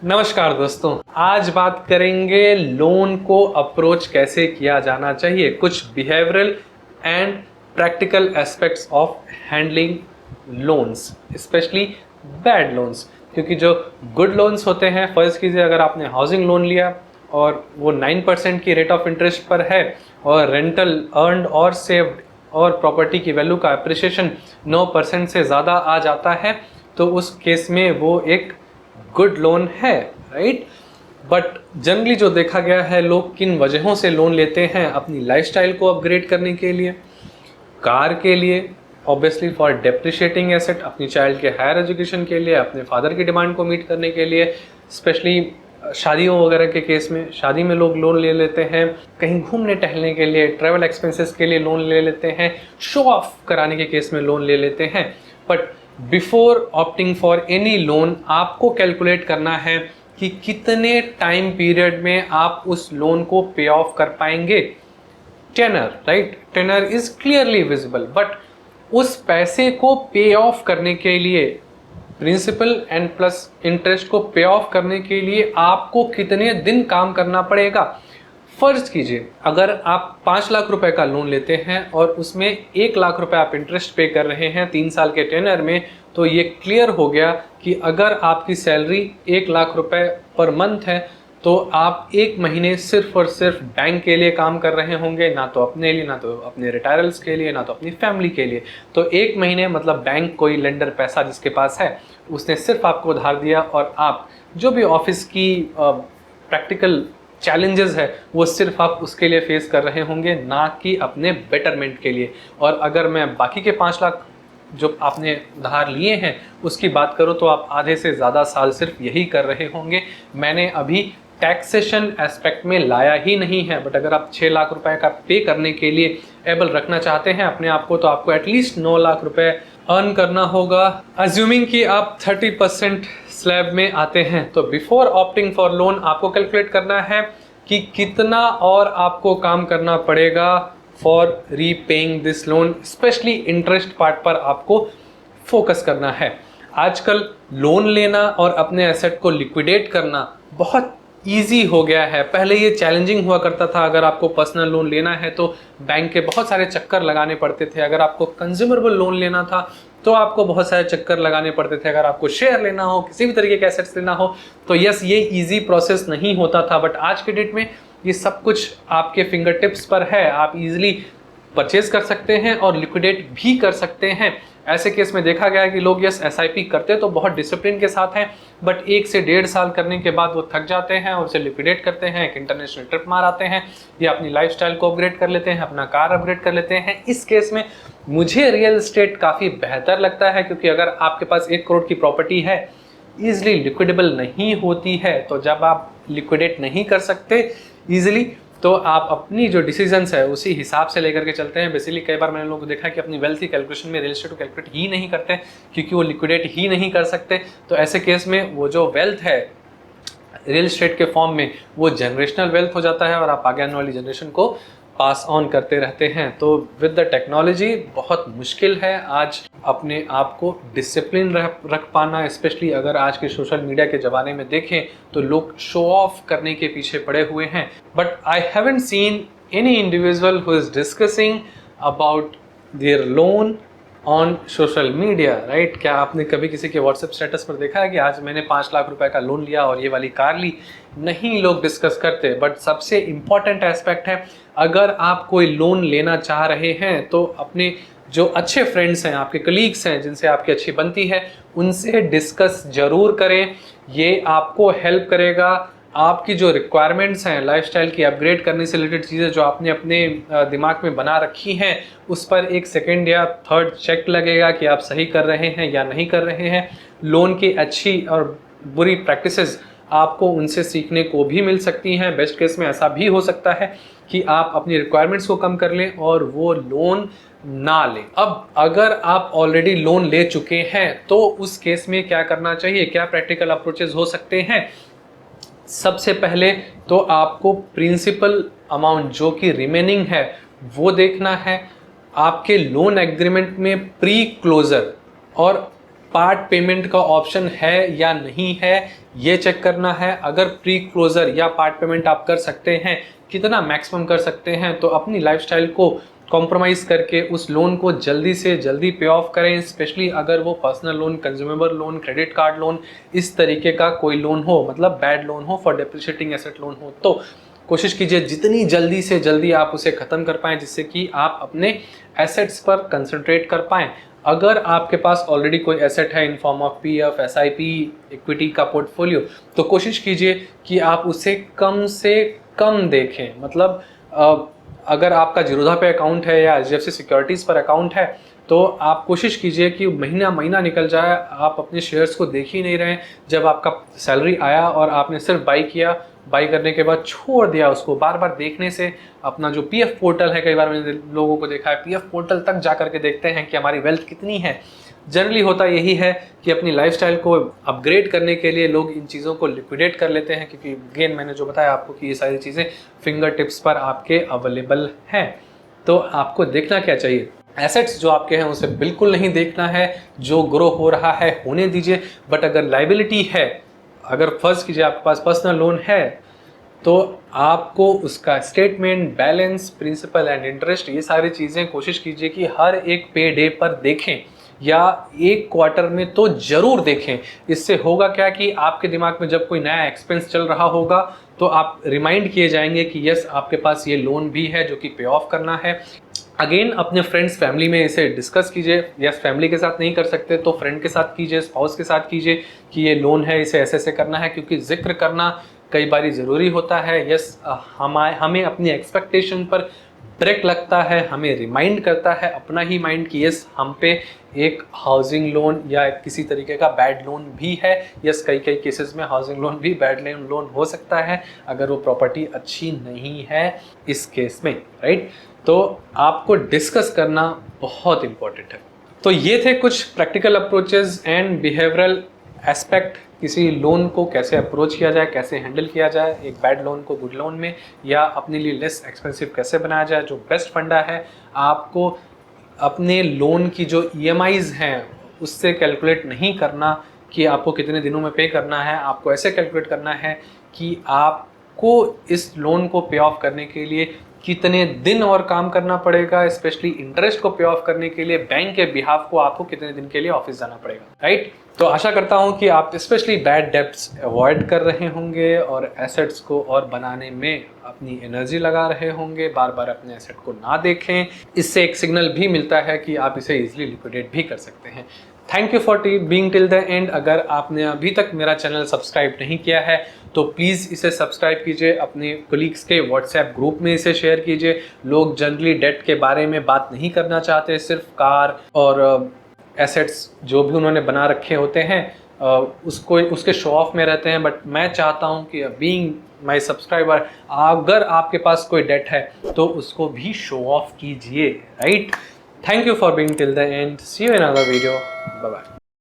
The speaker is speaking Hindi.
नमस्कार दोस्तों, आज बात करेंगे लोन को अप्रोच कैसे किया जाना चाहिए, कुछ behavioural and practical aspects of handling loans, specially bad loans. क्योंकि जो गुड लोन्स होते हैं, फर्ज कीजिए अगर आपने हाउसिंग लोन लिया और वो 9% की रेट ऑफ इंटरेस्ट पर है और रेंटल अर्नड और सेव्ड और प्रॉपर्टी की वैल्यू का अप्रिसिएशन 9% से ज़्यादा आ जाता है, तो उस केस में वो एक गुड लोन है, राइट। बट जनरली जो देखा गया है, लोग किन वजहों से लोन लेते हैं? अपनी लाइफस्टाइल को अपग्रेड करने के लिए, कार के लिए, ऑब्वियसली फॉर डेप्रिशिएटिंग एसेट, अपनी चाइल्ड के हायर एजुकेशन के लिए, अपने फादर की डिमांड को मीट करने के लिए, स्पेशली शादियों वगैरह के केस में शादी में लोग लोन ले लेते हैं, कहीं घूमने टहलने के लिए, ट्रैवल एक्सपेंसेस के लिए लोन ले लेते हैं, शो ऑफ कराने के केस में लोन ले लेते हैं। But before opting for any loan, आपको कैलकुलेट करना है कि कितने टाइम पीरियड में आप उस लोन को पे ऑफ कर पाएंगे। Tenure, right, tenure is clearly visible, but उस पैसे को पे ऑफ करने के लिए, प्रिंसिपल एंड प्लस इंटरेस्ट को पे ऑफ करने के लिए आपको कितने दिन काम करना पड़ेगा। फर्ज कीजिए अगर आप 5 लाख रुपए का लोन लेते हैं और उसमें 1 लाख रुपए आप इंटरेस्ट पे कर रहे हैं 3 साल के टेनर में, तो ये क्लियर हो गया कि अगर आपकी सैलरी 1 लाख रुपए पर मंथ है तो आप एक महीने सिर्फ और सिर्फ बैंक के लिए काम कर रहे होंगे, ना तो अपने लिए, ना तो अपने रिटायरल्स के लिए, ना तो अपनी फैमिली के लिए। तो एक महीने मतलब बैंक, कोई लेंडर पैसा जिसके पास है, उसने सिर्फ आपको उधार दिया और आप जो भी ऑफिस की प्रैक्टिकल चैलेंजेस है वो सिर्फ आप उसके लिए फेस कर रहे होंगे, ना कि अपने बेटरमेंट के लिए। और अगर मैं बाकी के 5 लाख जो आपने उधार लिए हैं उसकी बात करूं तो आप आधे से ज़्यादा साल सिर्फ यही कर रहे होंगे। मैंने अभी टैक्सेशन एस्पेक्ट में लाया ही नहीं है, बट अगर आप 6 लाख रुपए का पे करने के लिए एबल रखना चाहते हैं अपने आप को, तो आपको एटलीस्ट 9 लाख रुपए अर्न करना होगा, अज्यूमिंग कि आप 30% स्लैब में आते हैं। तो बिफोर ऑप्टिंग फॉर लोन आपको कैलकुलेट करना है कि कितना और आपको काम करना पड़ेगा for repaying this loan, specially interest part पर आपको फोकस करना है। आजकल लोन लेना और अपने एसेट को लिक्विडेट करना बहुत ईजी हो गया है। पहले ये चैलेंजिंग हुआ करता था। अगर आपको पर्सनल लोन लेना है तो बैंक के बहुत सारे चक्कर लगाने पड़ते थे। अगर आपको कंज्यूमरेबल लोन लेना था तो आपको बहुत सारे चक्कर लगाने पड़ते थे। अगर आपको शेयर लेना हो, किसी भी तरीके के एसेट्स लेना हो, तो यस, ये इजी प्रोसेस नहीं होता था। बट आज के डेट में ये सब कुछ आपके फिंगर टिप्स पर है। आप इजीली परचेज कर सकते हैं और लिक्विडेट भी कर सकते हैं। ऐसे केस में देखा गया है कि लोग यस एसआईपी करते तो बहुत डिसिप्लिन के साथ हैं, बट 1 से 1.5 साल करने के बाद वो थक जाते हैं और उसे लिक्विडेट करते हैं, एक इंटरनेशनल ट्रिप मार आते हैं या अपनी लाइफस्टाइल को अपग्रेड कर लेते हैं, अपना कार अपग्रेड कर लेते हैं। इस केस में मुझे रियल एस्टेट काफ़ी बेहतर लगता है, क्योंकि अगर आपके पास 1 करोड़ की प्रॉपर्टी है, ईजिली लिक्विडेबल नहीं होती है, तो जब आप लिक्विडेट नहीं कर सकते ईजिली, तो आप अपनी जो डिसीजंस है उसी हिसाब से लेकर के चलते हैं। बेसिकली कई बार मैंने लोगों को देखा कि अपनी वेल्थ की कैलकुलेशन में रियल एस्टेट को कैलकुलेट ही नहीं करते, क्योंकि वो लिक्विडेट ही नहीं कर सकते। तो ऐसे केस में वो जो वेल्थ है रियल एस्टेट के फॉर्म में, वो जनरेशनल वेल्थ हो जाता है और आप आगे आने वाली जनरेशन को पास ऑन करते रहते हैं। तो विद द टेक्नोलॉजी बहुत मुश्किल है आज अपने आप को डिसिप्लिन रख पाना, स्पेशली अगर आज के सोशल मीडिया के ज़माने में देखें तो लोग शो ऑफ करने के पीछे पड़े हुए हैं। But I haven't seen any individual who is discussing about their loan on social media, right. क्या आपने कभी किसी के व्हाट्सएप स्टेटस पर देखा है कि आज मैंने 5 लाख रुपए का लोन लिया और ये वाली कार ली? नहीं, लोग डिस्कस करते। बट सबसे इम्पॉर्टेंट एस्पेक्ट है, अगर आप कोई लोन लेना चाह रहे हैं तो अपने जो अच्छे फ्रेंड्स हैं, आपके कलीग्स हैं जिनसे आपकी अच्छी बनती है, उनसे डिस्कस ज़रूर करें। ये आपको हेल्प करेगा। आपकी जो रिक्वायरमेंट्स हैं लाइफस्टाइल की अपग्रेड करने से रिलेटेड चीज़ें जो आपने अपने दिमाग में बना रखी हैं, उस पर एक सेकेंड या थर्ड चेक लगेगा कि आप सही कर रहे हैं या नहीं कर रहे हैं। लोन की अच्छी और बुरी प्रैक्टिसेस आपको उनसे सीखने को भी मिल सकती हैं। बेस्ट केस में ऐसा भी हो सकता है कि आप अपनी रिक्वायरमेंट्स को कम कर लें और वो लोन ना लें। अब अगर आप ऑलरेडी लोन ले चुके हैं तो उस केस में क्या करना चाहिए, क्या प्रैक्टिकल अप्रोचेस हो सकते हैं? सबसे पहले तो आपको प्रिंसिपल अमाउंट जो कि रिमेनिंग है वो देखना है। आपके लोन एग्रीमेंट में प्री क्लोजर और पार्ट पेमेंट का ऑप्शन है या नहीं है ये चेक करना है। अगर प्री क्लोजर या पार्ट पेमेंट आप कर सकते हैं, कितना मैक्सिमम कर सकते हैं, तो अपनी लाइफस्टाइल को कॉम्प्रोमाइज़ करके उस लोन को जल्दी से जल्दी पे ऑफ करें। स्पेशली अगर वो personal loan, consumable loan, credit card loan, इस तरीके का कोई लोन हो, मतलब बैड लोन हो, फॉर डेप्रिशिएटिंग एसेट लोन हो, तो कोशिश कीजिए जितनी जल्दी से जल्दी आप उसे ख़त्म कर पाएँ, जिससे कि आप अपने एसेट्स पर कंसंट्रेट कर पाएँ। अगर आपके पास ऑलरेडी कोई एसेट है in form of PF, SIP, equity का पोर्टफोलियो, तो कोशिश कीजिए कि आप उसे कम से कम देखें। मतलब अगर आपका जीरोधा पे अकाउंट है या एचडीएफसी सिक्योरिटीज़ पर अकाउंट है, तो आप कोशिश कीजिए कि महीना महीना निकल जाए, आप अपने शेयर्स को देख ही नहीं रहे। जब आपका सैलरी आया और आपने सिर्फ बाई किया, बाई करने के बाद छोड़ दिया उसको, बार बार देखने से अपना जो पीएफ पोर्टल है, कई बार मैंने लोगों को देखा है पीएफ पोर्टल तक जा करके देखते हैं कि हमारी वेल्थ कितनी है। जनरली होता यही है कि अपनी लाइफस्टाइल को अपग्रेड करने के लिए लोग इन चीज़ों को लिक्विडेट कर लेते हैं, क्योंकि अगेन मैंने जो बताया आपको कि ये सारी चीज़ें फिंगर टिप्स पर आपके अवेलेबल हैं। तो आपको देखना क्या चाहिए, एसेट्स जो आपके हैं उसे बिल्कुल नहीं देखना है, जो ग्रो हो रहा है होने दीजिए। बट अगर लाइबिलिटी है, अगर फर्ज कीजिए आपके पास पर्सनल लोन है, तो आपको उसका statement, balance, principal and interest, ये सारी चीज़ें कोशिश कीजिए कि हर एक पे डे पर देखें या एक क्वार्टर में तो ज़रूर देखें। इससे होगा क्या कि आपके दिमाग में जब कोई नया एक्सपेंस चल रहा होगा तो आप रिमाइंड किए जाएंगे कि यस, आपके पास ये लोन भी है जो कि पे ऑफ करना है। अगेन अपने फ्रेंड्स, फैमिली में इसे डिस्कस कीजिए। यस, फैमिली के साथ नहीं कर सकते तो फ्रेंड के साथ कीजिए, स्पाउस के साथ कीजिए कि ये लोन है, इसे ऐसे ऐसे करना है, क्योंकि जिक्र करना कई बारी ज़रूरी होता है। यस, हमें अपनी एक्सपेक्टेशन पर ब्रेक लगता है, हमें रिमाइंड करता है अपना ही माइंड कि यस, हम पे एक हाउसिंग लोन या किसी तरीके का बैड लोन भी है। यस, कई केसेस में हाउसिंग लोन भी बैड लोन हो सकता है अगर वो प्रॉपर्टी अच्छी नहीं है इस केस में, राइट। तो आपको डिस्कस करना बहुत इंपॉर्टेंट है। तो ये थे कुछ practical approaches and behavioural aspect, किसी लोन को कैसे अप्रोच किया जाए, कैसे हैंडल किया जाए, एक बैड लोन को गुड लोन में, या अपने लिए लेस एक्सपेंसिव कैसे बनाया जाए। जो बेस्ट फंडा है, आपको अपने लोन की जो ईएमआईज़ हैं उससे कैलकुलेट नहीं करना कि आपको कितने दिनों में पे करना है। आपको ऐसे कैलकुलेट करना है कि आपको इस लोन को पे ऑफ करने के लिए कितने दिन और काम करना पड़ेगा। स्पेशली इंटरेस्ट को पे ऑफ करने के लिए बैंक के बिहाफ को आपको कितने दिन के लिए ऑफिस जाना पड़ेगा, राइट। तो आशा करता हूं कि आप स्पेशली बैड डेब्ट्स अवॉइड कर रहे होंगे और एसेट्स को और बनाने में अपनी एनर्जी लगा रहे होंगे। बार बार अपने एसेट को ना देखें, इससे एक सिग्नल भी मिलता है कि आप इसे इजीली लिक्विडेट भी कर सकते हैं। Thank you for being till the and. अगर आपने अभी तक मेरा चैनल सब्सक्राइब नहीं किया है तो प्लीज़ इसे सब्सक्राइब कीजिए, अपने कोलीग्स के व्हाट्सएप ग्रुप में इसे शेयर कीजिए। लोग जनरली डेट के बारे में बात नहीं करना चाहते, सिर्फ कार और एसेट्स जो भी उन्होंने बना रखे होते हैं उसके शो ऑफ में रहते हैं। बट मैं चाहता हूं कि बीइंग माय सब्सक्राइबर, अगर आपके पास कोई डेट है तो उसको भी शो ऑफ कीजिए, right. Thank you for being till the end. See you in another video. Bye bye.